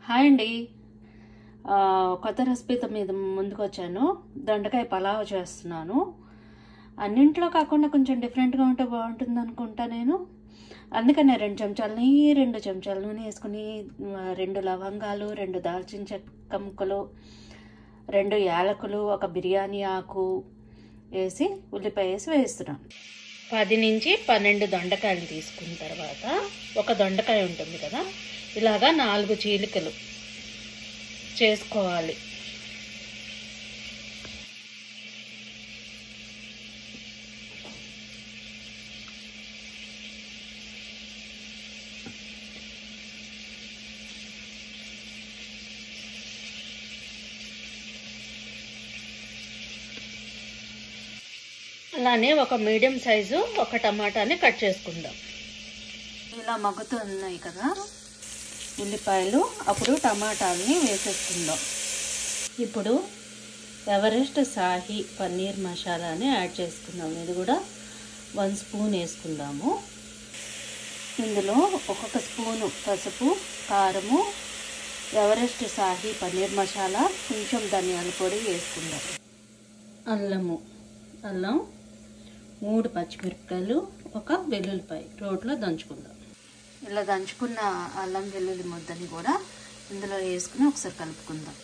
Hi అండి. కొత్త రెసిపీతో మీద ముందుకొచ్చాను. దొండకాయ పలావ్ చేస్తున్నాను. అన్నింట్లో కాకుండా కొంచెం డిఫరెంట్గా ఉంటే బాగుంటుంది అనుకుంటా నేను. అందుకనే 2 చెంచాలు నెయ్యి, 2 చెంచాలు నూనె వేసుకుని 2 లవంగాలు, 2 దాల్చిన చెక్క ముక్కలు, 2 యాలకులు, ఒక బిర్యానీ ఆకు వేసి ఉల్లిపాయ వేసి వేస్తున్నాను. 10 నుంచి 12 దొండకాయలు తీసుకున్న తర్వాత ఒక దొండకాయ ఉంటుంది కదా, ఇలాగా 4 చీలికలు చేసుకోవాలి. అలానే ఒక మీడియం సైజు ఒక టమాటాని కట్ చేసుకుందాం. ఇలా మగ్గుతున్నాయి కదా ఉల్లిపాయలు, అప్పుడు టమాటాలని వేసేసుకుందాం. ఇప్పుడు ఎవరెస్ట్ షాహీ పన్నీర్ మసాలాని యాడ్ చేసుకుందాం. ఇది కూడా 1 స్పూన్ వేసుకుందాము. ఇందులో ఒక్కొక్క స్పూను పసుపు, కారము, ఎవరెస్ట్ షాహీ పన్నీర్ మసాలా, కొంచెం ధనియాల పొడి వేసుకుందాం. అల్లం 3 పచ్చిమిరపకాయలు, ఒక వెల్లుల్లిపాయ రోట్లో దంచుకుందాం. ఇలా దంచుకున్న అల్లం వెల్లుల్లి ముద్దని కూడా ఇందులో వేసుకుని ఒకసారి కలుపుకుందాం.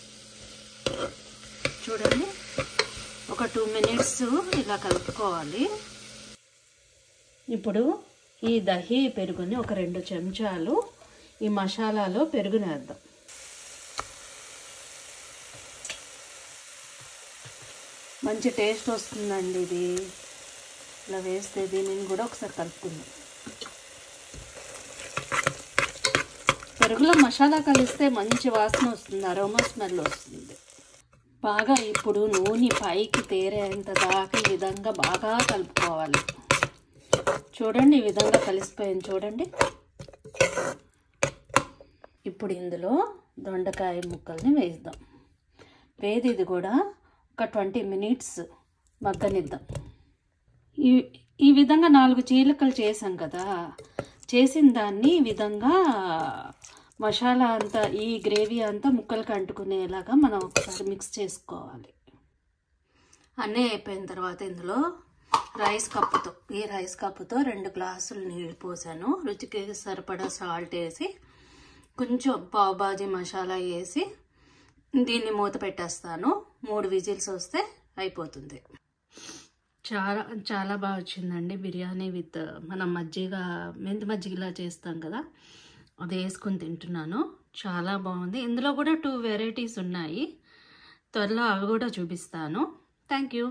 చూడండి, ఒక 2 మినిట్స్ ఇలా కలుపుకోవాలి. ఇప్పుడు ఈ దహి పెరుగుని ఒక 2 చెంచాలు ఈ మసాలాలో పెరుగునేద్దాం. మంచి టేస్ట్ వస్తుందండి ఇది. ఇలా వేస్తే దీనిని కూడా ఒకసారి కలుపుకుందాం. పెరుగులో మసాలా కలిస్తే మంచి వాసన వస్తుంది, అరోమా స్మెల్ వస్తుంది బాగా. ఇప్పుడు నూనె పైకి తేరేంత దాకా ఈ విధంగా బాగా కలుపుకోవాలి. చూడండి, ఈ విధంగా కలిసిపోయింది చూడండి. ఇప్పుడు ఇందులో దొండకాయ ముక్కల్ని వేద్దాం. ఇది కూడా ఒక 20 మినిట్స్ మగ్గనిద్దాం. ఈ విధంగా 4 చీలికలు చేసాం కదా, చేసిన దాన్ని ఈ విధంగా మసాలా అంతా, ఈ గ్రేవీ అంతా ముక్కలకు అంటుకునేలాగా మనం ఒకసారి మిక్స్ చేసుకోవాలి. అన్నీ అయిపోయిన తర్వాత ఇందులో ఈ రైస్ కప్పుతో 2 గ్లాసులు నీళ్ళు పోసాను. రుచికి సరిపడా సాల్ట్ వేసి, కొంచెం పావు బాజీ మసాలా వేసి దీన్ని మూత పెట్టేస్తాను. 3 విజిల్స్ వస్తే అయిపోతుంది. చాలా చాలా బాగా వచ్చిందండి బిర్యానీ విత్ మనం మెంతి మజ్జిగలా చేస్తాం కదా, అది వేసుకుని తింటున్నాను. చాలా బాగుంది. ఇందులో కూడా 2 వెరైటీస్ ఉన్నాయి, త్వరలో అవి కూడా చూపిస్తాను. Thank you.